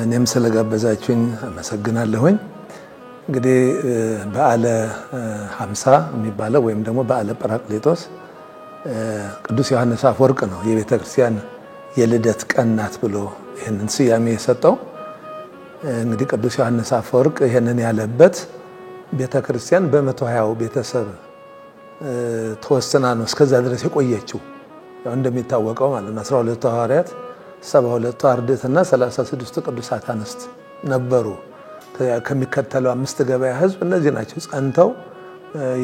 እኔም ስለጋበዛችሁኝ አመሰግናለሁኝ። እንግዲህ በዓለ 50 የሚባለው ወይም ደግሞ በዓለ ጰራቅሊጦስ ቅዱስ ዮሐንስ አፈወርቅ ነው የቤተክርስቲያን የልደት ቀን ናት ብሎ ይሄንን ስያሜ የሰጠው። እንግዲህ ቅዱስ ዮሐንስ አፈወርቅ ይሄንን ያለበት ቤተክርስቲያን በ120 ቤተሰብ ተወስና ነው እስከዛ ድረስ የቆየችው። ያው እንደሚታወቀው ማለት ነው 12 ሐዋርያት 72 አርድእትና 36 ቅዱሳት አንስት ነበሩ። ከሚከተለው 5 ገበያ ህዝብ እነዚህ ናቸው ጸንተው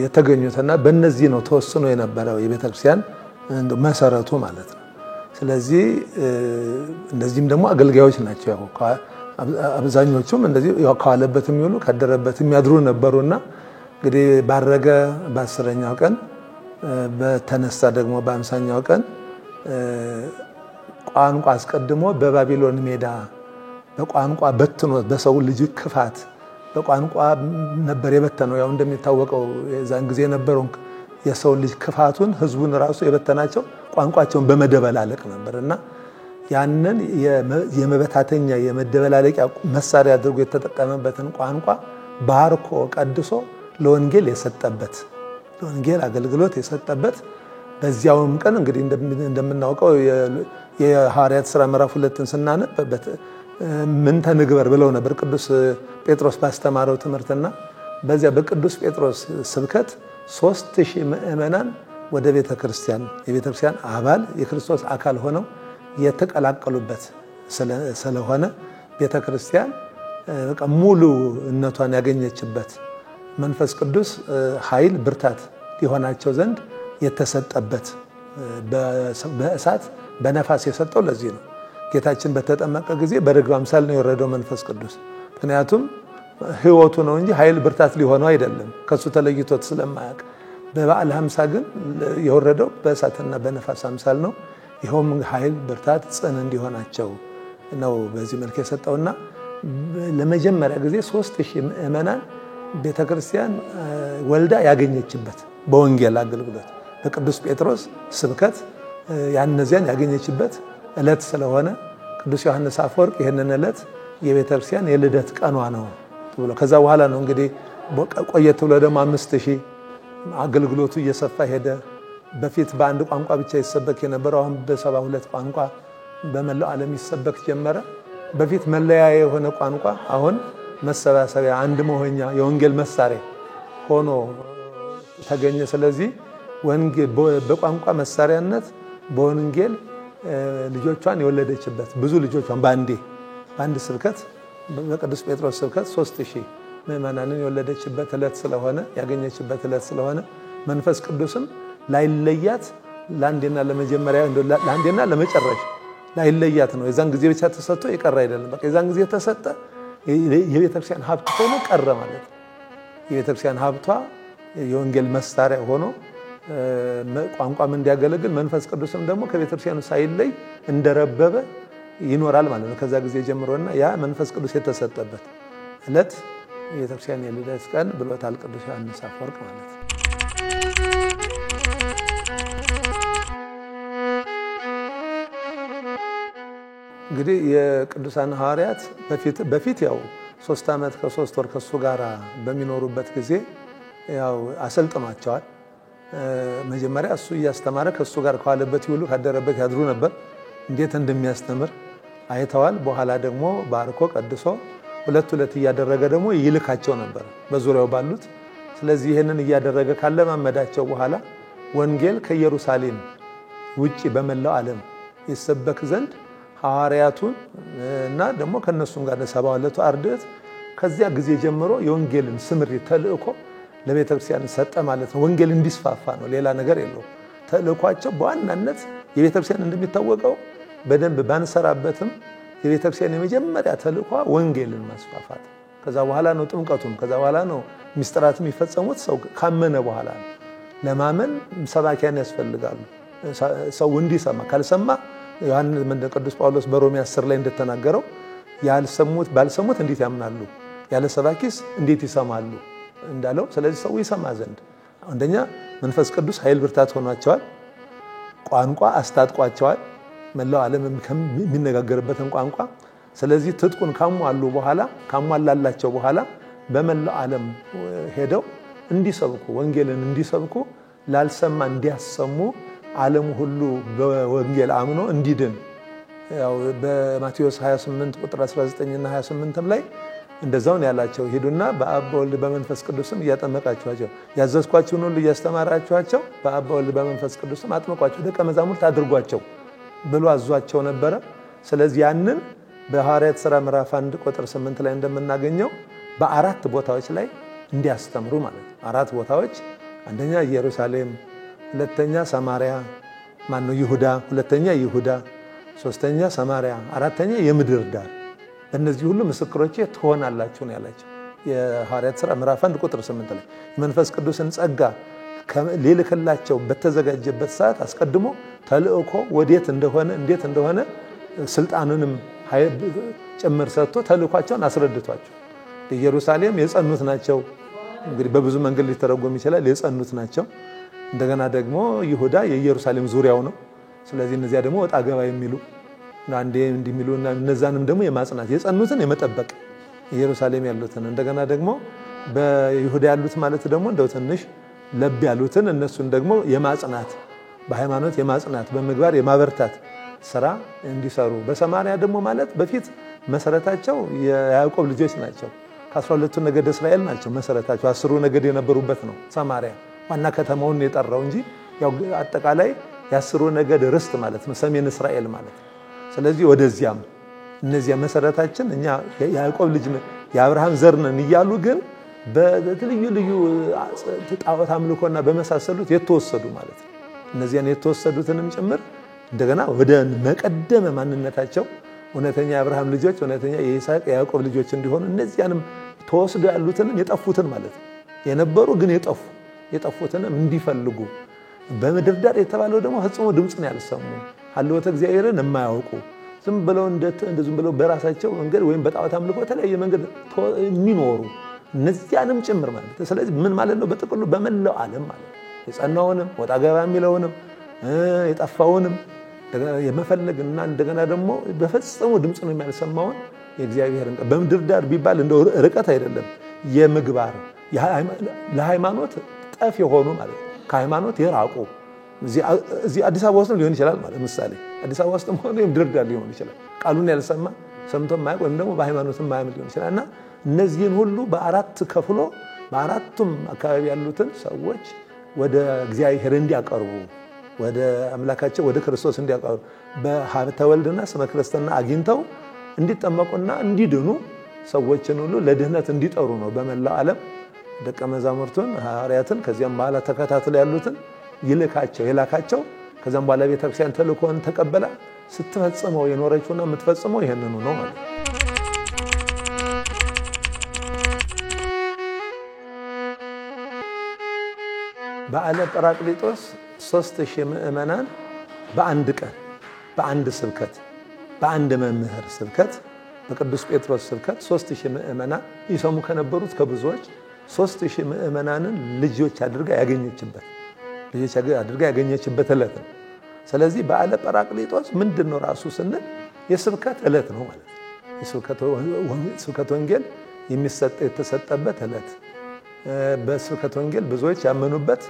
የተገኙትና በእነዚህ ነው ተወስኖ የነበረው የቤተክርስቲያን መሰረቱ ማለት ነው። ስለዚህ እነዚህም ደግሞ አገልጋዮች ናቸው። ያው አብዛኞቹም እንደዚህ ያው ካለበት የሚውሉ ካደረበት የሚያድሩ ነበሩና እንግዲህ ባረገ በ10ኛው ቀን በተነሳ ደግሞ በ50ኛው ቀን ቋንቋ አስቀድሞ በባቢሎን ሜዳ በቋንቋ በትኖ በሰው ልጅ ክፋት በቋንቋ ነበር የበተነው። ያው እንደሚታወቀው የዛን ጊዜ ነበረው የሰው ልጅ ክፋቱን ህዝቡን ራሱ የበተናቸው ቋንቋቸውን በመደበላለቅ ነበርና ያንን የመበታተኛ የመደበላለቂያ መሳሪያ አድርጎ የተጠቀመበትን ቋንቋ ባርኮ ቀድሶ ለወንጌል የሰጠበት ለወንጌል አገልግሎት የሰጠበት በዚያውም ቀን እንግዲህ እንደምናውቀው የሐዋርያት ሥራ ምዕራፍ 2ን ስናነብበት ምን ተንግበር ብለው ነበር ቅዱስ ጴጥሮስ ባስተማረው ትምህርትና በዚያ በቅዱስ ጴጥሮስ ስብከት 3000 ምእመናን ወደ ቤተክርስቲያን የቤተክርስቲያን አባል የክርስቶስ አካል ሆነው የተቀላቀሉበት ስለሆነ ቤተክርስቲያን በቃ ሙሉነቷን ያገኘችበት መንፈስ ቅዱስ ኃይል ብርታት ሊሆናቸው ዘንድ የተሰጠበት በእሳት በነፋስ የሰጠው ለዚህ ነው። ጌታችን በተጠመቀ ጊዜ በርግብ አምሳል ነው የወረደው መንፈስ ቅዱስ። ምክንያቱም ህይወቱ ነው እንጂ ኃይል ብርታት ሊሆነው አይደለም ከሱ ተለይቶት ስለማያውቅ። በበዓለ 50 ግን የወረደው በእሳትና በነፋስ አምሳል ነው። ይሄውም ኃይል ብርታት ጽን እንዲሆናቸው ነው በዚህ መልኩ የሰጠውና ለመጀመሪያ ጊዜ 3000 ምእመናን ቤተክርስቲያን ወልዳ ያገኘችበት በወንጌል አገልግሎት በቅዱስ ጴጥሮስ ስብከት ያነዚያን ያገኘችበት ዕለት ስለሆነ ቅዱስ ዮሐንስ አፈወርቅ ይሄንን ዕለት የቤተክርስቲያን የልደት ቀኗ ነው ብሎ ከዛ በኋላ ነው እንግዲህ ቆየት ብሎ ደግሞ 5000 አገልግሎቱ እየሰፋ ሄደ። በፊት በአንድ ቋንቋ ብቻ ይሰበክ የነበረው አሁን በ72 ቋንቋ በመላው ዓለም ይሰበክ ጀመረ። በፊት መለያየ የሆነ ቋንቋ አሁን መሰባሰቢያ አንድ መሆኛ የወንጌል መሳሪያ ሆኖ ተገኘ። ስለዚህ ወንጌል በቋንቋ መሳሪያነት በወንጌል ልጆቿን የወለደችበት ብዙ ልጆቿን በአንድ ስብከት በቅዱስ ጴጥሮስ ስብከት 3000 ምእመናንን የወለደችበት ዕለት ስለሆነ ያገኘችበት ዕለት ስለሆነ መንፈስ ቅዱስም ላይለያት ለአንዴና ለመጀመሪያ ለአንዴና ለመጨረሻ ላይለያት ነው። የዛን ጊዜ ብቻ ተሰጥቶ ይቀር አይደለም። በቃ የዛን ጊዜ ተሰጠ የቤተክርስቲያን ሀብት ሆኖ ቀረ ማለት ነው። የቤተክርስቲያን ሀብቷ የወንጌል መሳሪያ ሆኖ ቋንቋም እንዲያገለግል መንፈስ ቅዱስም ደግሞ ከቤተክርስቲያኑ ሳይለይ እንደረበበ ይኖራል ማለት ነው። ከዛ ጊዜ ጀምሮና ያ መንፈስ ቅዱስ የተሰጠበት ዕለት የቤተክርስቲያን የልደት ቀን ብሎታል ቅዱስ ዮሐንስ አፈወርቅ ማለት ነው። እንግዲህ የቅዱሳን ሐዋርያት በፊት ያው 3 ዓመት ከ3 ወር ከሱ ጋራ በሚኖሩበት ጊዜ ያው አሰልጥኗቸዋል። መጀመሪያ እሱ እያስተማረ ከሱ ጋር ካለበት ይውሉ ካደረበት ያድሩ ነበር። እንዴት እንደሚያስተምር አይተዋል። በኋላ ደግሞ ባርኮ ቀድሶ ሁለት እያደረገ ደግሞ ይልካቸው ነበር በዙሪያው ባሉት። ስለዚህ ይሄንን እያደረገ ካለማመዳቸው በኋላ ወንጌል ከኢየሩሳሌም ውጪ በመላው ዓለም ይሰበክ ዘንድ ሐዋርያቱን እና ደግሞ ከነሱም ጋር 72 አርድእት ከዚያ ጊዜ ጀምሮ የወንጌልን ስምሪት ተልእኮ ለቤተክርስቲያን ሰጠ ማለት ነው። ወንጌል እንዲስፋፋ ነው፣ ሌላ ነገር የለውም። ተልእኳቸው በዋናነት የቤተክርስቲያን እንደሚታወቀው በደንብ ባንሰራበትም የቤተክርስቲያን የመጀመሪያ ተልእኮ ወንጌልን ማስፋፋት። ከዛ በኋላ ነው ጥምቀቱም፣ ከዛ በኋላ ነው ሚስጥራት የሚፈጸሙት። ሰው ካመነ በኋላ ነው። ለማመን ሰባኪያን ያስፈልጋሉ። ሰው እንዲሰማ ካልሰማ ዮሐንስ ቅዱስ ጳውሎስ በሮሜ 10 ላይ እንደተናገረው ባልሰሙት እንዴት ያምናሉ? ያለ ሰባኪስ እንዴት ይሰማሉ እንዳለው። ስለዚህ ሰው ይሰማ ዘንድ አንደኛ መንፈስ ቅዱስ ኃይል ብርታት ሆኗቸዋል። ቋንቋ አስታጥቋቸዋል። መላው ዓለም የሚነጋገርበትን ቋንቋ ስለዚህ ትጥቁን ካሟሉ በኋላ ካሟላላቸው በኋላ በመላው ዓለም ሄደው እንዲሰብኩ ወንጌልን እንዲሰብኩ ላልሰማ እንዲያሰሙ ዓለም ሁሉ በወንጌል አምኖ እንዲድን ያው በማቴዎስ 28 ቁጥር 19 እና 28 ላይ እንደዛው ነው ያላቸው ሄዱና በአብ በወልድ በመንፈስ ቅዱስም እያጠመቃችኋቸው ያዘዝኳችሁን ሁሉ እያስተማራችኋቸው በአብ በወልድ በመንፈስ ቅዱስም አጥምቋቸው ደቀ መዛሙርት አድርጓቸው ብሎ አዟቸው ነበር። ስለዚህ ያንን በሐዋርያት ሥራ ምዕራፍ 1 ቁጥር 8 ላይ እንደምናገኘው በአራት ቦታዎች ላይ እንዲያስተምሩ ማለት ነው። አራት ቦታዎች አንደኛ ኢየሩሳሌም፣ ሁለተኛ ሰማሪያ ማነው ይሁዳ፣ ሁለተኛ ይሁዳ፣ ሶስተኛ ሰማሪያ፣ አራተኛ የምድር ዳር እነዚህ ሁሉ ምስክሮቼ ትሆናላችሁ ነው ያላቸው። የሐዋርያት ሥራ ምዕራፍ 1 ቁጥር 8 ላይ መንፈስ ቅዱስን ጸጋ ሊልክላቸው በተዘጋጀበት ሰዓት አስቀድሞ ተልእኮ ወዴት እንደሆነ እንዴት እንደሆነ ስልጣኑንም ጭምር ሰጥቶ ተልእኳቸውን አስረድቷቸው ኢየሩሳሌም የጸኑት ናቸው። እንግዲህ በብዙ መንገድ ሊተረጎም ይችላል። የጸኑት ናቸው። እንደገና ደግሞ ይሁዳ የኢየሩሳሌም ዙሪያው ነው። ስለዚህ እነዚያ ደግሞ ወጣ ገባ የሚሉ አንዴ እንዲሚሉና እነዛንም ደግሞ የማጽናት የጸኑትን የመጠበቅ ኢየሩሳሌም ያሉትን እንደገና ደግሞ በይሁዳ ያሉት ማለት ደግሞ እንደው ትንሽ ለብ ያሉትን እነሱን ደግሞ የማጽናት በሃይማኖት የማጽናት በምግባር የማበርታት ስራ እንዲሰሩ በሰማሪያ ደግሞ ማለት በፊት መሰረታቸው የያዕቆብ ልጆች ናቸው። ከ12ቱ ነገድ እስራኤል ናቸው መሰረታቸው 10ሩ ነገድ የነበሩበት ነው ሰማሪያ ዋና ከተማውን የጠራው እንጂ ያው አጠቃላይ የ10ሩ ነገድ ርስት ማለት ነው ሰሜን እስራኤል ማለት። ስለዚህ ወደዚያም እነዚያ መሰረታችን እኛ የያዕቆብ ልጅ የአብርሃም ዘር ነን እያሉ ግን በልዩ ልዩ ጣዖት አምልኮና በመሳሰሉት የተወሰዱ ማለት ነው። እነዚያን የተወሰዱትንም ጭምር እንደገና ወደ መቀደመ ማንነታቸው እውነተኛ የአብርሃም ልጆች እውነተኛ የይስሐቅ የያዕቆብ ልጆች እንዲሆኑ እነዚያንም ተወስደው ያሉትንም የጠፉትን ማለት ነው የነበሩ ግን የጠፉትንም እንዲፈልጉ በምድር ዳር የተባለው ደግሞ ፈጽሞ ድምጽን ያልሰሙ ሀልወተ እግዚአብሔርን የማያውቁ ዝም ብለው በራሳቸው መንገድ ወይም በጣዖት አምልኮ የተለያየ መንገድ የሚኖሩ እነዚያንም ጭምር ማለት ነው። ስለዚህ ምን ማለት ነው? በጥቅሉ በመላው ዓለም ማለት ነው የጸናውንም ወጣ ገባ የሚለውንም የጠፋውንም የመፈለግና እንደገና ደግሞ በፈጽሞ ድምጽ ነው የሚያልሰማውን የእግዚአብሔርን በምድር ዳር ቢባል እንደው ርቀት አይደለም የምግባር ለሃይማኖት ጠፍ የሆኑ ማለት ነው ከሃይማኖት የራቁ እዚህ አዲስ አበባ ውስጥ ሊሆን ይችላል ማለት ምሳሌ አዲስ አበባ ውስጥ ሆኖ የምድር ዳር ሊሆን ይችላል ቃሉን ያልሰማ ሰምቶ ማያውቅ ወይም ደግሞ በሃይማኖትም ማያምን ሊሆን ይችላልና እነዚህን ሁሉ በአራት ከፍሎ በአራቱም አካባቢ ያሉትን ሰዎች ወደ እግዚአብሔር እንዲያቀርቡ ወደ አምላካቸው ወደ ክርስቶስ እንዲያቀርቡ በሀብተ ወልድና ስመ ክርስትና አግኝተው እንዲጠመቁና እንዲድኑ ሰዎችን ሁሉ ለድህነት እንዲጠሩ ነው በመላው ዓለም ደቀ መዛሙርቱን ሐዋርያትን ከዚያም በኋላ ተከታትለው ያሉትን የላካቸው ከዛም በኋላ ቤተክርስቲያን ተልእኮን ተቀበላ ስትፈጽመው የኖረችውና የምትፈጽመው ይሄንኑ ነው ማለት ነው። በዓለ ጰራቅሊጦስ 3000 ምዕመናን በአንድ ቀን በአንድ ስብከት በአንድ መምህር ስብከት በቅዱስ ጴጥሮስ ስብከት 3000 ምዕመናን ይሰሙ ከነበሩት ከብዙዎች 3000 ምዕመናንን ልጆች አድርጋ ያገኘችበት ዕለት ነው። ስለዚህ በዓለ ጰራቅሊጦስ ምንድነው ራሱ ስንል የስብከት ዕለት ነው ማለት ነው። የስብከት ወንጌል የተሰጠበት ዕለት በስብከት ወንጌል ብዙዎች ያመኑበት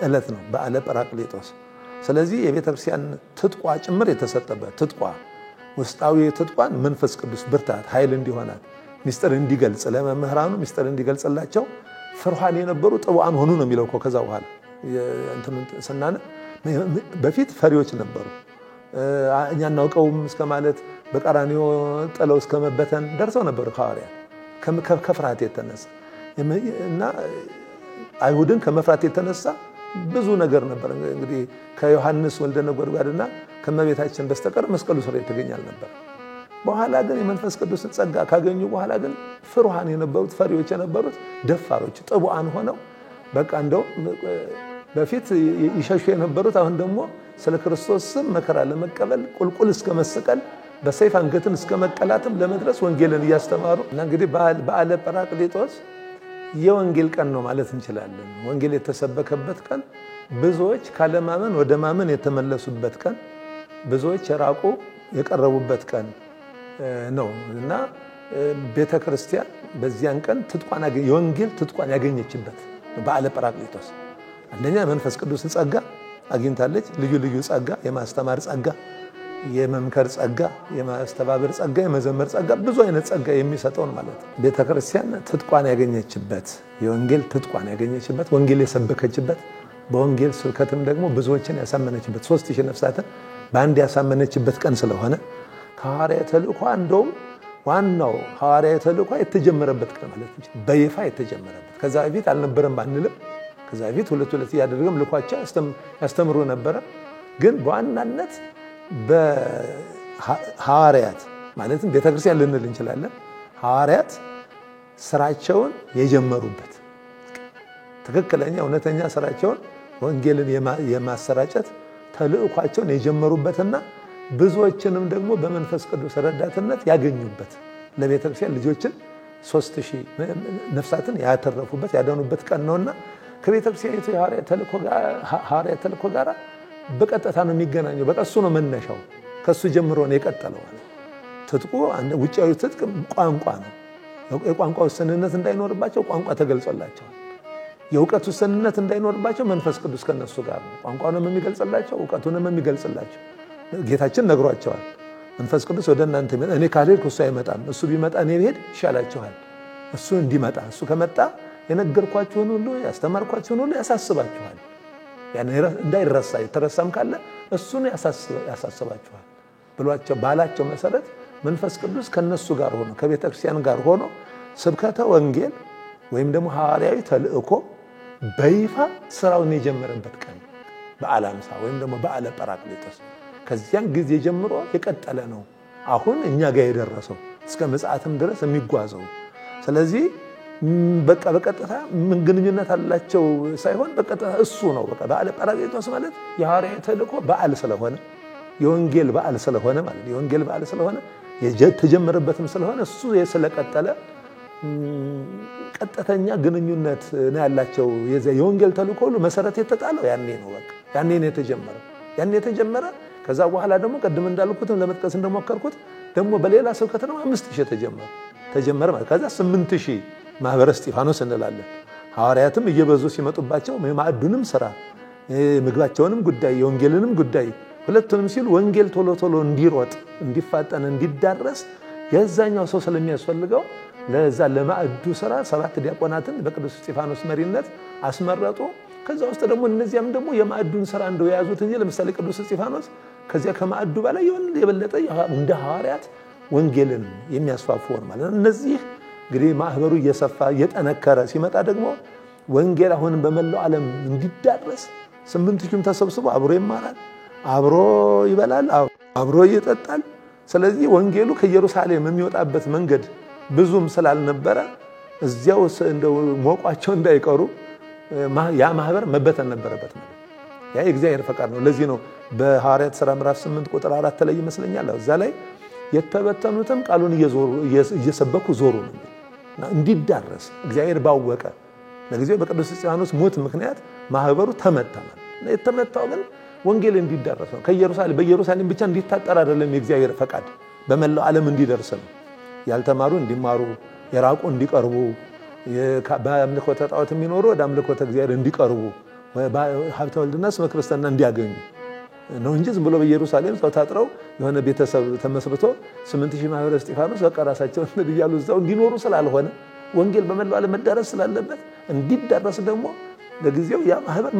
ዕለት ነው በዓለ ጰራቅሊጦስ። ስለዚህ የቤተክርስቲያን ትጥቋ ጭምር የተሰጠበት ትጥቋ ውስጣዊ ትጥቋን መንፈስ ቅዱስ ብርታት ኃይል እንዲሆናት ሚስጥር እንዲገልጽ ለመምህራኑ ሚስጥር እንዲገልጽላቸው ፍርሃን የነበሩ ጥዋን ሆኑ ነው የሚለው ከዛ በኋላ እንትኑን ሰናነ በፊት ፈሪዎች ነበሩ እኛ እናውቀውም እስከማለት በቀራንዮ ጥለው እስከመበተን ደርሰው ነበር ሐዋርያት ከፍርሃት የተነሳ እና አይሁድን ከመፍራት የተነሳ ብዙ ነገር ነበር። እንግዲህ ከዮሐንስ ወልደ ነጎድጓድና ከመቤታችን በስተቀር መስቀሉ ስር የተገኛል ነበር። በኋላ ግን የመንፈስ ቅዱስን ጸጋ ካገኙ በኋላ ግን ፍሩሃን የነበሩት ፈሪዎች የነበሩት ደፋሮች ጥቡአን ሆነው በቃ እንደው በፊት ይሸሹ የነበሩት አሁን ደግሞ ስለ ክርስቶስ ስም መከራ ለመቀበል ቁልቁል እስከ መሰቀል በሰይፍ አንገትን እስከ መቀላትም ለመድረስ ወንጌልን እያስተማሩ እና እንግዲህ በዓለ ጰራቅሊጦስ የወንጌል ቀን ነው ማለት እንችላለን። ወንጌል የተሰበከበት ቀን ብዙዎች ካለማመን ወደ ማመን የተመለሱበት ቀን ብዙዎች የራቁ የቀረቡበት ቀን ነው እና ቤተክርስቲያን በዚያን ቀን ትጥቋን የወንጌል ትጥቋን ያገኘችበት በዓለ ጰራቅሊጦስ አንደኛ መንፈስ ቅዱስ ጸጋ አግኝታለች። ልዩ ልዩ ጸጋ፣ የማስተማር ጸጋ፣ የመምከር ጸጋ፣ የማስተባበር ጸጋ፣ የመዘመር ጸጋ፣ ብዙ አይነት ጸጋ የሚሰጠውን ማለት ነው። ቤተክርስቲያን ትጥቋን ያገኘችበት የወንጌል ትጥቋን ያገኘችበት ወንጌል የሰበከችበት በወንጌል ስብከትም ደግሞ ብዙዎችን ያሳመነችበት 3000 ነፍሳትን በአንድ ያሳመነችበት ቀን ስለሆነ ከሐዋርያዊ ተልእኮ እንደውም ዋናው ሐዋርያዊ ተልእኮ የተጀመረበት ቀን ማለት ነው። በይፋ የተጀመረበት ከዛ በፊት አልነበረም ባንልም ከዛ በፊት ሁለት ያደረገም ልኳቸው ያስተምሩ ነበረ። ግን በዋናነት በሐዋርያት ማለትም ቤተክርስቲያን ልንል እንችላለን ሐዋርያት ስራቸውን የጀመሩበት ትክክለኛ እውነተኛ ስራቸውን ወንጌልን የማሰራጨት ተልእኳቸውን የጀመሩበትና ብዙዎችንም ደግሞ በመንፈስ ቅዱስ ረዳትነት ያገኙበት ለቤተክርስቲያን ልጆችን 3000 ነፍሳትን ያተረፉበት ያዳኑበት ቀን ነውና ከቤተክርስቲያን የሐዋርያት ተልእኮ ጋር በቀጥታ ነው የሚገናኘው። በቃ እሱ ነው መነሻው። ከሱ ጀምሮ ነው የቀጠለው ማለት ትጥቁ ውጫዊ ትጥቅ ቋንቋ ነው። የቋንቋ ውስንነት እንዳይኖርባቸው ቋንቋ ተገልጾላቸዋል። የእውቀት ውስንነት እንዳይኖርባቸው መንፈስ ቅዱስ ከነሱ ጋር ነው። ቋንቋውንም የሚገልጽላቸው እውቀቱንም የሚገልጽላቸው ጌታችን ነግሯቸዋል። መንፈስ ቅዱስ ወደ እናንተ ይመጣ እኔ ካልሄድኩ እሱ አይመጣም፣ እሱ ቢመጣ እኔ ብሄድ ይሻላችኋል። እሱ እንዲመጣ እሱ ከመጣ የነገርኳችሁን ሁሉ ያስተማርኳችሁን ሁሉ ያሳስባችኋል። ያን እንዳይረሳ የተረሳም ካለ እሱን ያሳስባችኋል ብሏቸው ባላቸው መሰረት መንፈስ ቅዱስ ከነሱ ጋር ሆኖ ከቤተክርስቲያን ጋር ሆኖ ስብከተ ወንጌል ወይም ደግሞ ሐዋርያዊ ተልእኮ በይፋ ስራውን የጀመረበት ቀን በዓለ ሃምሳ ወይም ደግሞ በዓለ ጰራቅሊጦስ ከዚያን ጊዜ ጀምሮ የቀጠለ ነው። አሁን እኛ ጋር የደረሰው እስከ ምጽአትም ድረስ የሚጓዘው። ስለዚህ በቃ በቀጥታ ምን ግንኙነት አላቸው ሳይሆን በቀጥታ እሱ ነው። በቃ በዓለ ጰራቅሊጦስ ማለት የሐዋርያዊ ተልእኮ በዓል ስለሆነ የወንጌል በዓል ስለሆነ ማለት የወንጌል በዓል ስለሆነ የተጀመረበትም ስለሆነ እሱ ስለቀጠለ ቀጥተኛ ግንኙነት ነው ያላቸው። የወንጌል ተልእኮ ሁሉ መሰረት የተጣለው ያኔ ነው። በቃ ያኔ ነው የተጀመረው። ያኔ የተጀመረ ከዛ በኋላ ደግሞ ቀድም እንዳልኩትም ለመጥቀስ እንደሞከርኩት ደግሞ በሌላ ስብከት ነው 5000 ተጀመረ ማለት ከዛ 8000 ማህበረ እስጢፋኖስ እንላለን። ሐዋርያትም እየበዙ ሲመጡባቸው የማዕዱንም ስራ ምግባቸውንም ጉዳይ የወንጌልንም ጉዳይ ሁለቱንም ሲሉ ወንጌል ቶሎ ቶሎ እንዲሮጥ እንዲፋጠን እንዲዳረስ የዛኛው ሰው ስለሚያስፈልገው ለዛ ለማዕዱ ስራ 7 ዲያቆናትን በቅዱስ እስጢፋኖስ መሪነት አስመረጡ። ከዛ ውስጥ ደግሞ እነዚያም ደግሞ የማዕዱን ስራ እንደው ያዙት እንጂ ለምሳሌ ቅዱስ እስጢፋኖስ ከዚያ ከማዕዱ በላይ የበለጠ እንደ ሐዋርያት ወንጌልን የሚያስፋፉ ማለት ነው። እነዚህ እንግዲህ ማህበሩ እየሰፋ እየጠነከረ ሲመጣ ደግሞ ወንጌል አሁን በመላው ዓለም እንዲዳረስ 8000ም ተሰብስቦ አብሮ ይማራል፣ አብሮ ይበላል፣ አብሮ ይጠጣል። ስለዚህ ወንጌሉ ከኢየሩሳሌም የሚወጣበት መንገድ ብዙም ስላልነበረ እዚያው እንደው ሞቋቸው እንዳይቀሩ ያ ማህበር መበተን ነበረበት ማለት ያ የእግዚአብሔር ፈቃድ ነው። ለዚህ ነው በሐዋርያት ሥራ ምዕራፍ 8 ቁጥር 4 ላይ ይመስለኛል እዛ ላይ የተበተኑትም ቃሉን እየሰበኩ ዞሩ ነው እንዲዳረስ እግዚአብሔር ባወቀ። ለጊዜው በቅዱስ እስጢፋኖስ ሞት ምክንያት ማህበሩ ተመታ ማለት ነው። የተመታው ግን ወንጌል እንዲዳረስ ነው። በኢየሩሳሌም ብቻ እንዲታጠር አይደለም የእግዚአብሔር ፈቃድ በመላው ዓለም እንዲደርስ ነው። ያልተማሩ እንዲማሩ፣ የራቁ እንዲቀርቡ፣ በአምልኮተ ጣዖት የሚኖሩ ወደ አምልኮተ እግዚአብሔር እንዲቀርቡ፣ ሀብተ ወልድና ስመ ክርስትና እንዲያገኙ ነው እንጂ ዝም ብሎ በኢየሩሳሌም ሰው ታጥረው የሆነ ቤተሰብ ተመስርቶ 8000 ማህበረ እስጢፋኖስ በቃ ራሳቸው እያሉ እዛው እንዲኖሩ ስላልሆነ ወንጌል በመላው ዓለም መዳረስ ስላለበት እንዲዳረስ ደግሞ ለጊዜው ያ ማህበር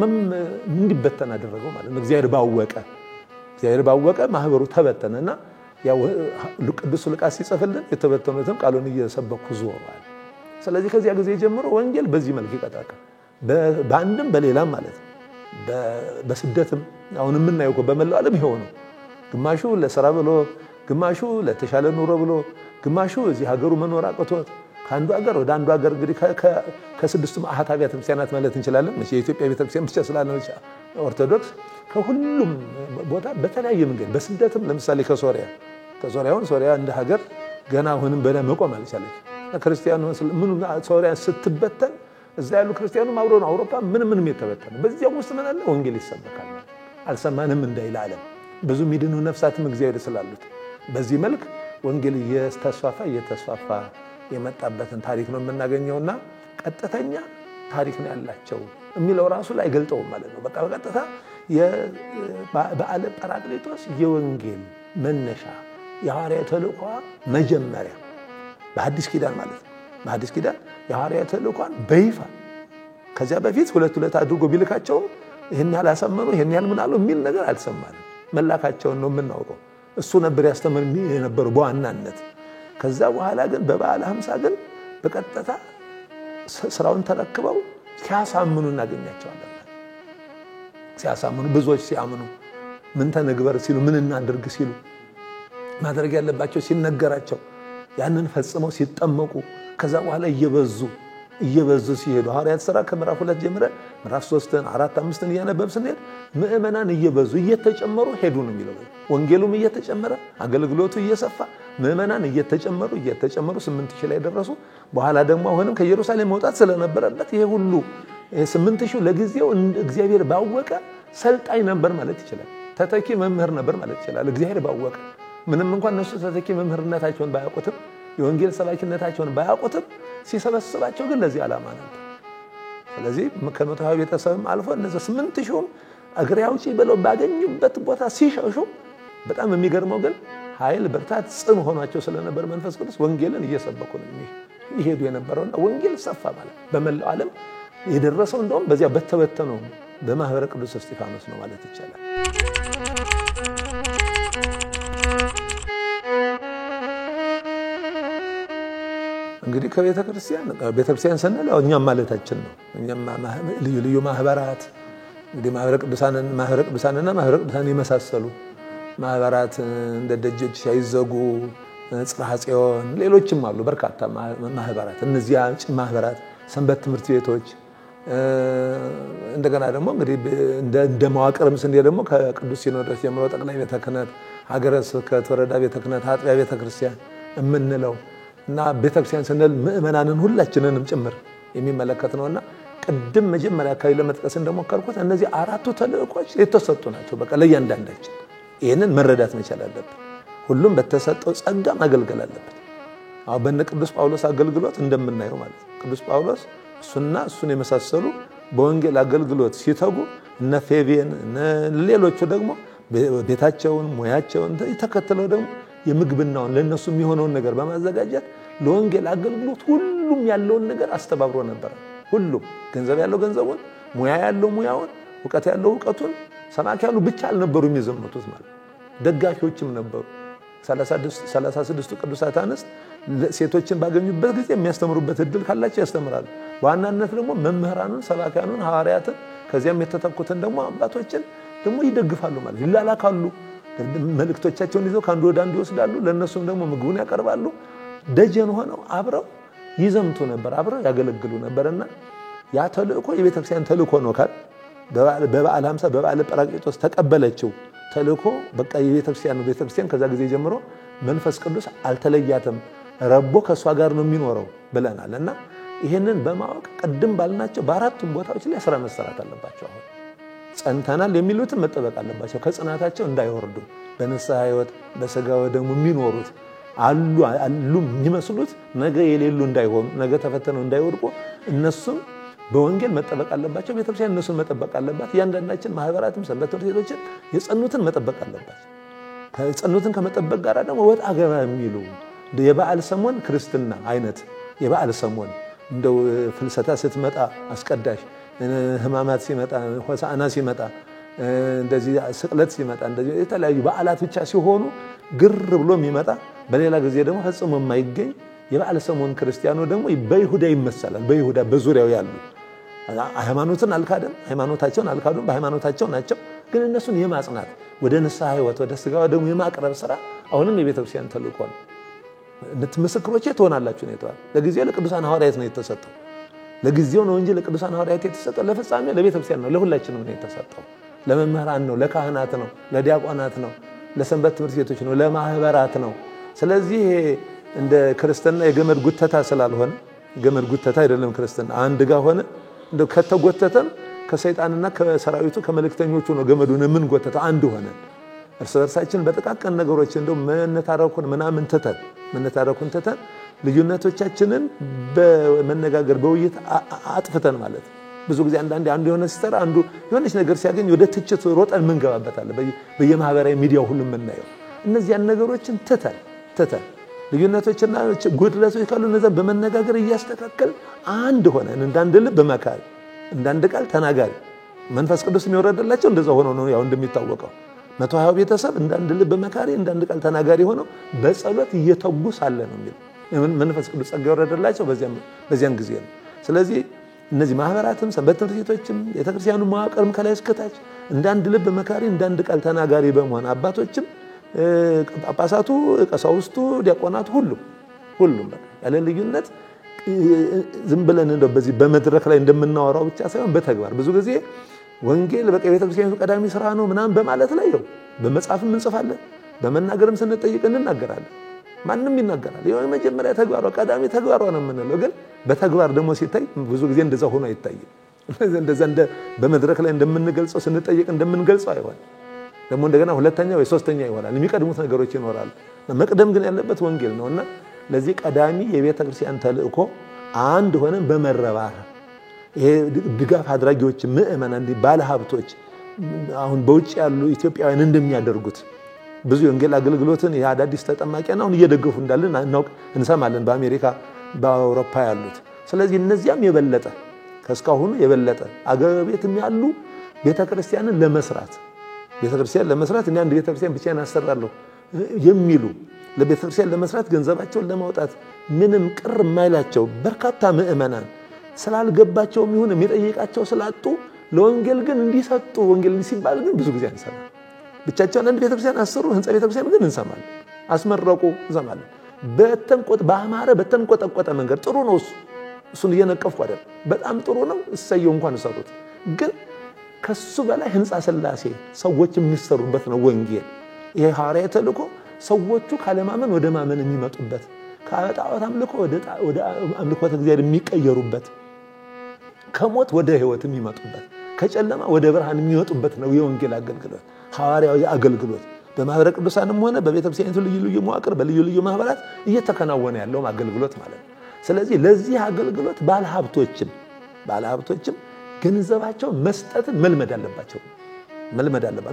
እንዲበተን አደረገው ማለት ነው። እግዚአብሔር ባወቀ ማህበሩ ተበተነና ያው ቅዱስ ሉቃስ ሲጽፍልን የተበተኑትም ቃሉን እየሰበኩ ዞረዋል። ስለዚህ ከዚያ ጊዜ ጀምሮ ወንጌል በዚህ መልክ ይቀጣቀል በአንድም በሌላም ማለት ነው። በስደትም አሁን የምናየው በመላው ዓለም ይሄው ነው። ግማሹ ለሥራ ብሎ፣ ግማሹ ለተሻለ ኑሮ ብሎ፣ ግማሹ እዚህ ሀገሩ መኖር አቅቶት ከአንዱ ሀገር ወደ አንዱ ሀገር እንግዲህ ከስድስቱ ማዕት አብያተ ክርስቲያናት ማለት እንችላለን። የኢትዮጵያ ቤተክርስቲያን ብቻ ስላለች ኦርቶዶክስ ከሁሉም ቦታ በተለያየ መንገድ በስደትም ለምሳሌ ከሶሪያውን ሶሪያ እንደ ሀገር ገና አሁንም በደም መቆም አልቻለች። ክርስቲያኑ ሶሪያ ስትበተን እዛ ያሉ ክርስቲያኑም አብሮ ነው አውሮፓ ምንም የተበተነ በዚያም ውስጥ ምን አለ ወንጌል ይሰበካል። አልሰማንም እንዳይል ዓለም ብዙ ሚድኑ ነፍሳትም እግዚአብሔር ስላሉት በዚህ መልክ ወንጌል እየተስፋፋ የመጣበትን ታሪክ ነው የምናገኘውና ቀጥተኛ ታሪክ ነው ያላቸው የሚለው ራሱ ላይ ገልጠው ማለት ነው። በቃ በቀጥታ በዓለ ጰራቅሊጦስ የወንጌል መነሻ የሐዋርያት ተልእኮ መጀመሪያ በአዲስ ኪዳን ማለት ነው። በአዲስ ኪዳን የሐዋርያት ተልእኮን በይፋ ከዚያ በፊት ሁለት አድርጎ ቢልካቸውም ይሄን ያህል አሳመኑ ይሄን ያህል ምን አሉ የሚል ነገር አልሰማንም። መላካቸውን ነው የምናውቀው። እሱ ነበር ያስተምር የነበረው በዋናነት። ከዛ በኋላ ግን በበዓለ ሃምሳ ግን በቀጥታ ስራውን ተረክበው ሲያሳምኑ እናገኛቸዋለን። ሲያሳምኑ ብዙዎች ሲያምኑ ምን ተነግበር ሲሉ ምን እናድርግ ሲሉ ማድረግ ያለባቸው ሲነገራቸው ያንን ፈጽመው ሲጠመቁ ከዛ በኋላ እየበዙ ሲሄዱ ሐዋርያት ሥራ ከምዕራፍ 2 ጀምረን ምዕራፍ 3 4 5 እያነበብ ስንሄድ ምእመናን እየበዙ እየተጨመሩ ሄዱ ነው የሚለው። ወንጌሉም እየተጨመረ አገልግሎቱ እየሰፋ ምእመናን እየተጨመሩ 8000 ላይ ደረሱ። በኋላ ደግሞ አሁንም ከኢየሩሳሌም መውጣት ስለነበረበት ይሄ ሁሉ 8000 ለጊዜው እግዚአብሔር ባወቀ ሰልጣኝ ነበር ማለት ይችላል። ተተኪ መምህር ነበር ማለት ይችላል። እግዚአብሔር ባወቀ ምንም እንኳን እነሱ ተተኪ መምህርነታቸውን ባያውቁትም የወንጌል ሰባኪነታቸውን ባያውቁትም ሲሰበስባቸው ግን ለዚህ ዓላማ ነበር። ስለዚህ ከመቶሃው ቤተሰብም አልፎ እነዚህ 8000ም እግሬ አውጪ ብለው ባገኙበት ቦታ ሲሸሹ በጣም የሚገርመው ግን ኃይል ብርታት ጽም ሆኗቸው ስለነበር መንፈስ ቅዱስ ወንጌልን እየሰበኩ ነው ይሄዱ የነበረውና ወንጌል ሰፋ ማለት በመላው ዓለም የደረሰው እንደውም በዚያ በተበተነው በማህበረ ቅዱስ እስጢፋኖስ ነው ማለት ይቻላል። እንግዲህ ከቤተክርስቲያን ስንል እኛም ማለታችን ነው። እኛም ልዩ ማህበራት እንግዲህ ማህበረ ቅዱሳንና ማህበረ ቅዱሳን የመሳሰሉ ማህበራት እንደ ደጆች ሳይዘጉ ጽርሐ ጽዮን ሌሎችም አሉ በርካታ ማህበራት። እነዚያ ማህበራት ሰንበት ትምህርት ቤቶች እንደገና ደግሞ እንግዲህ እንደ መዋቅርም ስንዴ ደግሞ ከቅዱስ ሲኖዶስ ጀምሮ ጠቅላይ ቤተ ክህነት፣ ሀገረ ስብከት፣ ወረዳ ቤተ ክህነት፣ አጥቢያ ቤተ ክርስቲያን የምንለው እና ቤተክርስቲያን ስንል ምእመናንን ሁላችንንም ጭምር የሚመለከት ነውና ቅድም መጀመሪያ አካባቢ ለመጥቀስ እንደሞከርኩት እነዚህ አራቱ ተልእኮች የተሰጡ ናቸው። በቃ ለእያንዳንዳችን ይሄንን መረዳት መቻል አለብን። ሁሉም በተሰጠው ጸጋ ማገልገል አለበት። አሁን በእነ ቅዱስ ጳውሎስ አገልግሎት እንደምናየው ማለት ነው። ቅዱስ ጳውሎስ እሱን የመሳሰሉ በወንጌል አገልግሎት ሲተጉ እነ ፌቤን እነ ሌሎቹ ደግሞ ቤታቸውን ሙያቸውን ተከትለው ደግሞ የምግብናውን ለነሱ የሚሆነውን ነገር በማዘጋጀት ለወንጌል አገልግሎት ሁሉም ያለውን ነገር አስተባብሮ ነበር። ሁሉም ገንዘብ ያለው ገንዘቡን፣ ሙያ ያለው ሙያውን፣ ዕውቀት ያለው ዕውቀቱን፣ ሰማኪያኑ ብቻ አልነበሩ የሚዘምቱት ማለት ደጋፊዎችም ነበሩ። 36 ቅዱሳት አንስት ሴቶችን ባገኙበት ጊዜ የሚያስተምሩበት እድል ካላቸው ያስተምራሉ። በዋናነት ደግሞ መምህራኑን፣ ሰባኪያኑን፣ ሐዋርያትን ከዚያም የተተኩትን ደግሞ አባቶችን ደግሞ ይደግፋሉ ማለት ይላላካሉ። መልእክቶቻቸውን ይዘው ካንዱ ወደ አንዱ ይወስዳሉ። ለነሱም ደግሞ ምግቡን ያቀርባሉ። ደጀን ሆነው አብረው ይዘምቱ ነበር፣ አብረው ያገለግሉ ነበርና ያ ተልእኮ የቤተክርስቲያን ተልእኮ ነው ካል በበዓለ ሃምሳ በበዓለ ጰራቅሊጦስ ተቀበለችው ተልእኮ በቃ የቤተክርስቲያን ከዛ ጊዜ ጀምሮ መንፈስ ቅዱስ አልተለያተም፣ ረቦ ከሷ ጋር ነው የሚኖረው ብለናልና ይሄንን በማወቅ ቅድም ባልናቸው በአራቱም ቦታዎች ላይ ስራ መሰራት አለባቸው። አሁን ጸንተናል የሚሉትን መጠበቅ አለባቸው። ከጽናታቸው እንዳይወርዱ በንስሐ ሕይወት በሥጋው ደግሞ የሚኖሩት አሉ የሚመስሉት ነገ የሌሉ እንዳይሆኑ ነገ ተፈተነው እንዳይወድቁ እነሱም በወንጌል መጠበቅ አለባቸው። ቤተክርስቲያን እነሱን መጠበቅ አለባት። እያንዳንዳችን ማህበራትም ሰንበት ትምህርት ቤቶችን የጸኑትን መጠበቅ አለባቸው። ከጸኑትን ከመጠበቅ ጋር ደግሞ ወጣ ገባ የሚሉ የበዓል ሰሞን ክርስትና አይነት የበዓል ሰሞን እንደው ፍልሰታ ስትመጣ አስቀዳሽ ህማማት ሲመጣ ሆሳዕና ሲመጣ እንደዚህ ስቅለት ሲመጣ እንደዚህ የተለያዩ በዓላት ብቻ ሲሆኑ ግር ብሎ የሚመጣ በሌላ ጊዜ ደግሞ ፈጽሞ የማይገኝ የበዓል ሰሞን ክርስቲያኑ ደግሞ በይሁዳ ይመሰላል። በይሁዳ በዙሪያው ያሉ ሃይማኖትን አልካደም፣ ሃይማኖታቸውን አልካዱም፣ በሃይማኖታቸው ናቸው። ግን እነሱን የማጽናት ወደ ንስሐ ሕይወት ወደ ሥጋው ደግሞ የማቅረብ ስራ አሁንም የቤተክርስቲያን ተልእኮ ነው። ምስክሮቼ ትሆናላችሁ ነው የተባለው። ለጊዜው ለቅዱሳን ሐዋርያት ነው የተሰጠው። ለጊዜው ነው እንጂ ለቅዱሳን ሐዋርያት የተሰጠው ለፍጻሜ ለቤተክርስቲያን ነው፣ ለሁላችንም ነው የተሰጠው። ለመምህራን ነው፣ ለካህናት ነው፣ ለዲያቆናት ነው፣ ለሰንበት ትምህርት ቤቶች ነው፣ ለማህበራት ነው። ስለዚህ እንደ ክርስትና የገመድ ጉተታ ስላልሆነ ገመድ ጉተታ አይደለም ክርስትና አንድ ጋር ሆነ እንደ ከተጎተተም ከሰይጣንና ከሰራዊቱ ከመልእክተኞቹ ነው ገመዱን ምን ጎተታ አንድ ሆነ እርስ በርሳችን በተቃቀን ነገሮች እንደው መነታረኩን ምናምን ተተን ልዩነቶቻችንን በመነጋገር በውይይት አጥፍተን ማለት ብዙ ጊዜ አንዱ የሆነ ሲስተር አንዱ የሆነች ነገር ሲያገኝ ወደ ትችት ሮጠን ምንገባበታለን በየማህበራዊ ሚዲያው ሁሉ የምናየው እነዚያን ነገሮችን ተተን ልዩነቶችና ጉድለቶች ካሉ እነዛ በመነጋገር እያስተካከል አንድ ሆነን እንዳንድ ልብ መካሪ እንዳንድ ቃል ተናጋሪ መንፈስ ቅዱስ የሚወረደላቸው እንደዛ ሆኖ ነው ያው እንደሚታወቀው 120 ቤተሰብ እንዳንድ ልብ መካሪ እንዳንድ ቃል ተናጋሪ ሆኖ በጸሎት እየተጉ ሳለ ነው የሚል መንፈስ ቅዱስ ጸጋ ወረደላቸው በዚያን ጊዜ ነው። ስለዚህ እነዚህ ማህበራትም ሰንበት ትምህርት ቤቶችም ቤተክርስቲያኑ መዋቅርም ከላይ እስከታች እንዳንድ ልብ መካሪ እንዳንድ ቃል ተናጋሪ በመሆን አባቶችም ጳጳሳቱ ቀሳውስቱ ዲያቆናቱ ሁሉም ያለ ልዩነት ዝም ብለን እንደው በዚህ በመድረክ ላይ እንደምናወራው ብቻ ሳይሆን በተግባር ብዙ ጊዜ ወንጌል በቃ ቤተክርስቲያኑ ቀዳሚ ስራ ነው ምናምን በማለት ላይ ነው በመጻፍም እንጽፋለን በመናገርም ስንጠይቅ እንናገራለን ማንንም ይናገራል የሆነ መጀመሪያ ተግባሯ ቀዳሚ ተግባሯ ነው የምንለው ግን በተግባር ደግሞ ሲታይ ብዙ ጊዜ እንደዛ ሆኖ አይታይም እንደዛ በመድረክ ላይ እንደምንገልጸው ስንጠይቅ እንደምንገልጸው አይሆን ደግሞ እንደገና ሁለተኛ ወይ ሶስተኛ ይሆናል የሚቀድሙት ነገሮች ይኖራሉ መቅደም ግን ያለበት ወንጌል ነውና ለዚህ ቀዳሚ የቤተክርስቲያን ተልእኮ አንድ ሆነን በመረባረብ ይሄ ድጋፍ አድራጊዎች ምእመናን ባለ ሀብቶች አሁን በውጭ ያሉ ኢትዮጵያውያን እንደሚያደርጉት ብዙ የወንጌል አገልግሎትን የአዳዲስ ተጠማቂያን አሁን እየደገፉ እንዳለን እንሰማለን በአሜሪካ በአውሮፓ ያሉት ስለዚህ እነዚያም የበለጠ ከስካሁኑ የበለጠ አገር ቤትም ያሉ ቤተክርስቲያንን ለመስራት እኔ አንድ ቤተክርስቲያን ብቻ እናሰራለሁ የሚሉ ለቤተክርስቲያን ለመስራት ገንዘባቸውን ለማውጣት ምንም ቅር የማይላቸው በርካታ ምእመናን ስላልገባቸው ይሁን የሚጠይቃቸው ስላጡ ለወንጌል ግን እንዲሰጡ ወንጌል ሲባል ግን ብዙ ጊዜ አንሰማም ብቻቸውን አንድ ቤተክርስቲያን አሰሩ ህንጻ ቤተክርስቲያን ግን እንሰማለን አስመረቁ እንሰማለን በአማረ በተንቆጠቆጠ መንገድ ጥሩ ነው እሱን እየነቀፍኩ አይደል በጣም ጥሩ ነው እሰየው እንኳን ሰሩት ግን ከሱ በላይ ህንጻ ስላሴ ሰዎች የሚሰሩበት ነው ወንጌል ይሄ ሐዋርያዊ ተልእኮ ሰዎቹ ካለማመን ወደ ማመን የሚመጡበት ከጣዖት አምልኮ ወደ አምልኮተ እግዚአብሔር የሚቀየሩበት ከሞት ወደ ህይወት የሚመጡበት ከጨለማ ወደ ብርሃን የሚወጡበት ነው የወንጌል አገልግሎት ሐዋርያዊ አገልግሎት በማህበረ ቅዱሳንም ሆነ በቤተክርስቲያኒቱ ልዩ መዋቅር በልዩ ማህበራት እየተከናወነ ያለው አገልግሎት ማለት ነው ስለዚህ ለዚህ አገልግሎት ባለሀብቶችም ገንዘባቸው መስጠትን መልመድ አለባቸው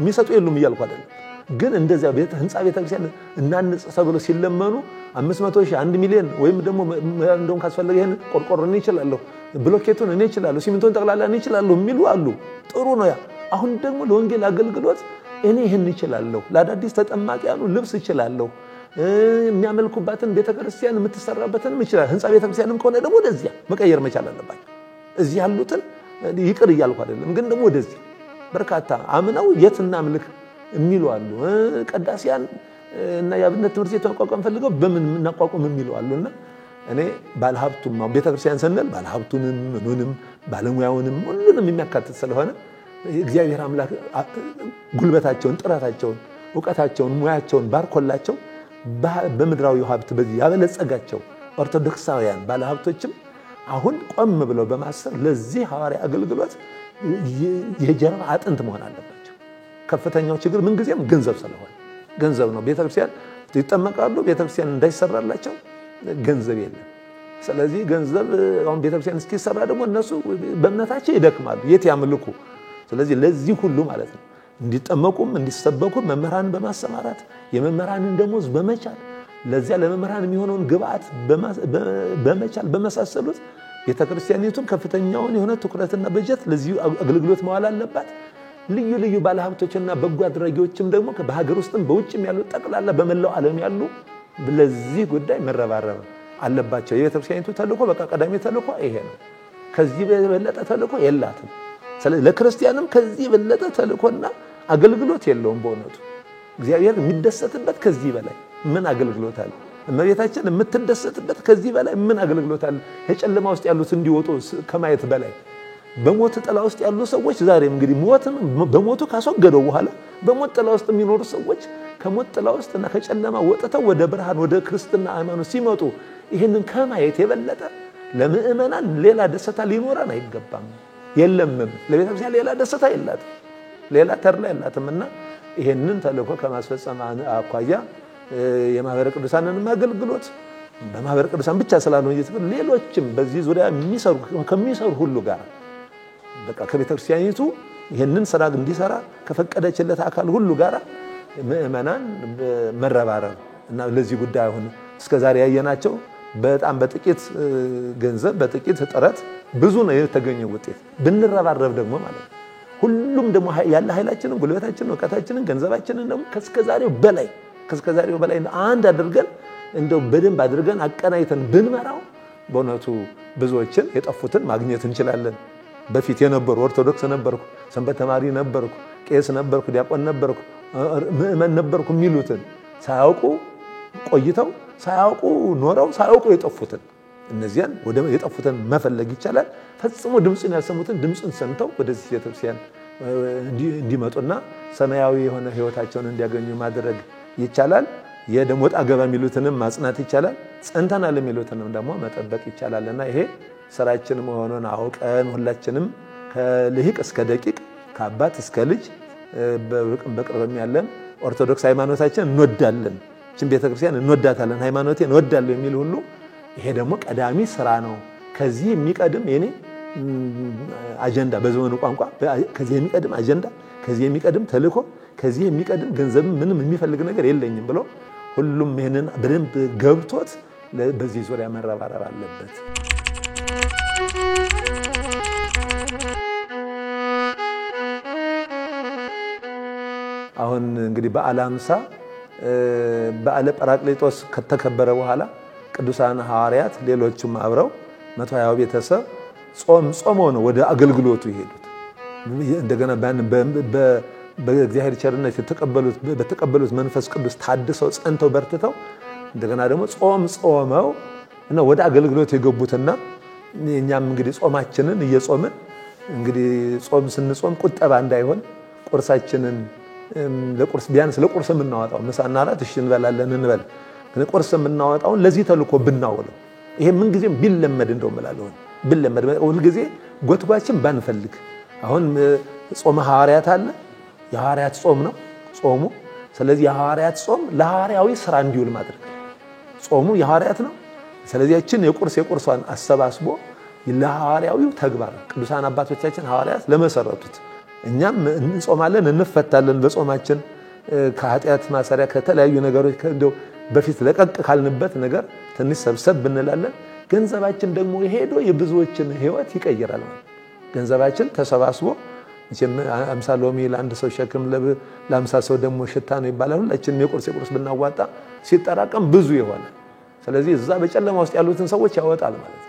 የሚሰጡ የሉም እያልኩ አይደለም ግን እንደዚያ ህንጻ ቤተክርስቲያን እናንጽ ተብሎ ሲለመኑ 500 ሺህ 1 ሚሊዮን ወይም ደግሞ እንደውም ካስፈለገ ይሄን ቆርቆሮ እኔ እችላለሁ ብሎኬቱን እኔ እችላለሁ ሲሚንቶን ጠቅላላ እኔ እችላለሁ የሚሉ አሉ ጥሩ ነው ያ አሁን ደግሞ ለወንጌል አገልግሎት እኔ ይሄን እችላለሁ ለአዳዲስ ተጠማቂያኑ ልብስ እችላለሁ የሚያመልኩባትን ቤተክርስቲያን የምትሰራበትን እችላለሁ ህንጻ ቤተክርስቲያንም ከሆነ ደግሞ ወደዚያ መቀየር መቻል አለባቸው እዚህ ያሉትን ይቅር እያልኩ አይደለም ግን ደግሞ ወደዚህ በርካታ አምነው የትና ምልክ የሚሉ አሉ ቀዳሲያን እና ያብነት ትምህርት ቤት ተቋቋም ፈልገው በምን እናቋቋም የሚሉ አሉና እኔ ባለሀብቱም ቤተክርስቲያን ሰነል ባለሀብቱንም ምኑንም ባለሙያውንም ሁሉንም የሚያካትት ስለሆነ እግዚአብሔር አምላክ ጉልበታቸውን ጥራታቸውን ዕውቀታቸውን ሙያቸውን ባርኮላቸው በምድራዊ ሀብት በዚህ ያበለጸጋቸው ኦርቶዶክሳውያን ባለሀብቶችም አሁን ቆም ብለው በማሰብ ለዚህ ሐዋርያዊ አገልግሎት የጀርባ አጥንት መሆን አለባቸው ከፍተኛው ችግር ምን ጊዜም ገንዘብ ነው ቤተክርስቲያን ይጠመቃሉ ቤተክርስቲያን እንዳይሰራላቸው ገንዘብ የለም ስለዚህ ገንዘብ አሁን ቤተክርስቲያን እስኪሰራ ደግሞ እነሱ በእምነታቸው ይደክማሉ የት ያምልኩ ስለዚህ ለዚህ ሁሉ ማለት ነው እንዲጠመቁም እንዲሰበኩም መምህራን በማሰማራት የመምህራንን ደሞዝ በመቻል ለዚያ ለመምህራን የሚሆነውን ግብአት በመቻል በመሳሰሉት ቤተክርስቲያኒቱም ከፍተኛውን የሆነ ትኩረትና በጀት ለዚህ አገልግሎት መዋል አለባት ልዩ ባለሀብቶችና በጎ አድራጊዎችም ደግሞ በሀገር ውስጥም በውጭም ያሉ ጠቅላላ በመላው ዓለም ያሉ ለዚህ ጉዳይ መረባረብ አለባቸው የቤተክርስቲያኒቱ ተልእኮ በቃ ቀዳሚ ተልእኮ ይሄ ነው ከዚህ በለጠ ተልእኮ የላትም ስለዚህ ለክርስቲያንም ከዚህ በለጠ ተልእኮና አገልግሎት የለውም በእውነቱ እግዚአብሔር የሚደሰትበት ከዚህ በላይ ምን አገልግሎት አለ እመቤታችን የምትደሰትበት ከዚህ በላይ ምን አገልግሎት አለ የጨለማ ውስጥ ያሉት እንዲወጡ ከማየት በላይ በሞት ጥላ ውስጥ ያሉ ሰዎች ዛሬም እንግዲህ በሞቱ ካስወገደው በኋላ በሞት ጥላ ውስጥ የሚኖሩ ሰዎች ከሞት ጥላ ውስጥና ከጨለማ ወጥተው ወደ ብርሃን ወደ ክርስትና ሃይማኖት ሲመጡ ይሄንን ከማየት የበለጠ ለምእመናን ሌላ ደስታ ሊኖረን አይገባም የለምም ለቤተክርስቲያን ሌላ ደስታ የላትም ሌላ ተርላ የላትምና ይሄንን ተልእኮ ከማስፈጸም አኳያ የማህበረ ቅዱሳንን አገልግሎት በማህበረ ቅዱሳን ብቻ ስላልሆነ እየተፈለ ሌሎችም በዚህ ዙሪያ ከሚሰሩ ሁሉ ጋር በቃ ከቤተክርስቲያኒቱ ይሄንን ስራ እንዲሰራ ከፈቀደችለት አካል ሁሉ ጋር ምእመናን መረባረብ እና ለዚህ ጉዳይ አሁን እስከዛሬ ያየናቸው በጣም በጥቂት ገንዘብ በጥቂት ጥረት ብዙ ነው የተገኘው ውጤት ብንረባረብ ደግሞ ማለት ነው ሁሉም ደግሞ ያለ ኃይላችንን ጉልበታችንን ወቀታችንን ገንዘባችንን ደግሞ ከስከዛሬው በላይ አንድ አድርገን እንደው በደንብ አድርገን አቀናይተን ብንመራው በእውነቱ ብዙዎችን የጠፉትን ማግኘት እንችላለን በፊት የነበሩ ኦርቶዶክስ ነበርኩ ሰንበት ተማሪ ነበርኩ ቄስ ነበርኩ ዲያቆን ነበርኩ ምእመን ነበርኩ የሚሉትን ሳያውቁ ቆይተው ሳያውቁ ኖረው ሳያውቁ የጠፉትን እነዚያን ወደ የጠፉትን መፈለግ ይቻላል ፈጽሞ ድምጽን ያሰሙትን ድምጽን ሰምተው ወደዚህ ቤተክርስቲያን እንዲመጡና ሰማያዊ የሆነ ህይወታቸውን እንዲያገኙ ማድረግ ይቻላል የደሞጣ ገባ የሚሉትንም ማጽናት ይቻላል ጸንተናል የሚሉትንም ደግሞ መጠበቅ ይቻላልና ይሄ ስራችን መሆኑን አውቀን ሁላችንም ከልሂቅ እስከ ደቂቅ ከአባት እስከ ልጅ በቅርብም ያለን ኦርቶዶክስ ሃይማኖታችን እንወዳለን እቺን ቤተክርስቲያን እንወዳታለን ሃይማኖቴን እንወዳለን የሚል ሁሉ ይሄ ደግሞ ቀዳሚ ስራ ነው ከዚህ የሚቀድም የኔ አጀንዳ በዘመኑ ቋንቋ ከዚህ የሚቀድም አጀንዳ ከዚህ የሚቀድም ተልእኮ ከዚህ የሚቀድም ገንዘብ ምንም የሚፈልግ ነገር የለኝም ብሎ ሁሉም ይሄንን በደንብ ገብቶት በዚህ ዙሪያ መረባረብ አለበት አሁን እንግዲህ በዓለ ሃምሳ በዓለ ጰራቅሊጦስ ከተከበረ በኋላ ቅዱሳን ሐዋርያት ሌሎችም አብረው 120 ቤተሰብ ጾመው ነው ወደ አገልግሎቱ ይሄዱት እንደገና በእግዚአብሔር ቸርነት በተቀበሉት መንፈስ ቅዱስ ታድሰው ጸንተው በርትተው እንደገና ደግሞ ጾመው እና ወደ አገልግሎት የገቡትና እኛም እንግዲህ ጾማችንን እየጾምን እንግዲህ ጾም ስንጾም ቁጠባ እንዳይሆን ቁርሳችንን ለቁርስ ቢያንስ ለቁርስ የምናወጣው ምሳና እራት እሺ እንበላለን እንበል ግን ቁርስ የምናወጣው ለዚህ ተልእኮ ብናውለው ይሄ ምን ጊዜም ቢለመድ እንደው መላለሁ ቢለመድ ሁሉ ጊዜ ጎትጓችን ባንፈልግ አሁን ጾመ ሐዋርያት አለ የሐዋርያት ጾም ነው ጾሙ ስለዚህ የሐዋርያት ጾም ለሐዋርያዊ ስራ እንዲውል ማድረግ ጾሙ የሐዋርያት ነው ስለዚህ ያችን የቁርሷን አሰባስቦ ለሐዋርያዊው ተግባር ቅዱሳን አባቶቻችን ሐዋርያት ለመሰረቱት እኛም እንጾማለን እንፈታለን በጾማችን ከኃጢአት ማሰሪያ ከተለያዩ ነገሮች እንደው በፊት ለቀቅ ካልንበት ነገር ትንሽ ሰብሰብ ብንላለን ገንዘባችን ደግሞ ሄዶ የብዙዎችን ህይወት ይቀይራል ገንዘባችን ተሰባስቦ እቺም 50 ሎሚ ለአንድ ሰው ሸክም ለ50 ሰው ደግሞ ሽታ ነው ይባላል ሁላችንም የቁርስ ብናዋጣ ሲጠራቀም ብዙ ይሆናል ስለዚህ እዛ በጨለማ ውስጥ ያሉትን ሰዎች ያወጣል ማለት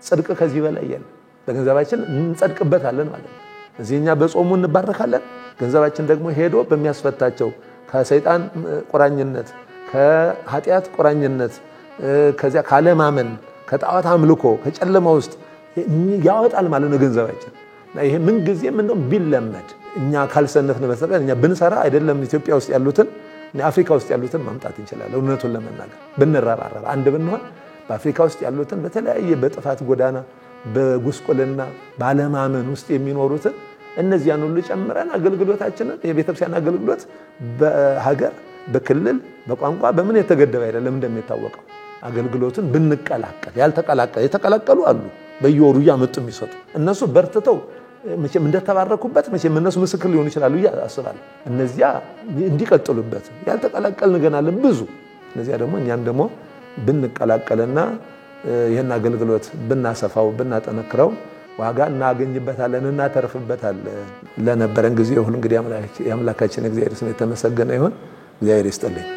ጽድቅ ከዚህ በላይ የለም በገንዘባችን እንጸድቅበታለን ማለት ነው እዚህኛ በጾሙ እንባረካለን ገንዘባችን ደግሞ ሄዶ በሚያስፈታቸው ከሰይጣን ቁራኝነት ከኃጢአት ቁራኝነት ከዚያ ካለማመን ከጣዖት አምልኮ ከጨለማ ውስጥ ያወጣል ማለት ነው ገንዘባችን ይሄ ምን ጊዜም እንደው ቢለመድ እኛ ካልሰነፍን በስተቀር እኛ ብንሰራ አይደለም ኢትዮጵያ ውስጥ ያሉትን አፍሪካ ውስጥ ያሉትን ማምጣት እንችላለን እውነቱን ለመናገር ብንረባረብ አንድ ብንሆን በአፍሪካ ውስጥ ያሉትን በተለያየ በጥፋት ጎዳና በጉስቁልና ባለማመን ውስጥ የሚኖሩትን እነዚያን ሁሉ ጨምረን አገልግሎታችንን የቤተክርስቲያን አገልግሎት በሀገር በክልል በቋንቋ በምን የተገደበ አይደለም እንደሚታወቀው አገልግሎቱን ብንቀላቀል የተቀላቀሉ አሉ በየወሩ ያመጡ የሚሰጡ እነሱ በርትተው መቼም እንደተባረኩበት መቼም እነሱ ምስክር ሊሆኑ ይችላሉ ያስባል እነዚያ እንዲቀጥሉበት ያልተቀላቀልን ገና አለን ብዙ እነዚያ ደግሞ እኛም ደግሞ ብንቀላቀልና ይሄን አገልግሎት ብናሰፋው ብናጠነክረው ዋጋ እናገኝበታለን እናተርፍበታለን ለነበረን ጊዜ ሁሉ እንግዲህ አምላካችን እግዚአብሔር ስም የተመሰገነ ይሁን እግዚአብሔር ይስጥልኝ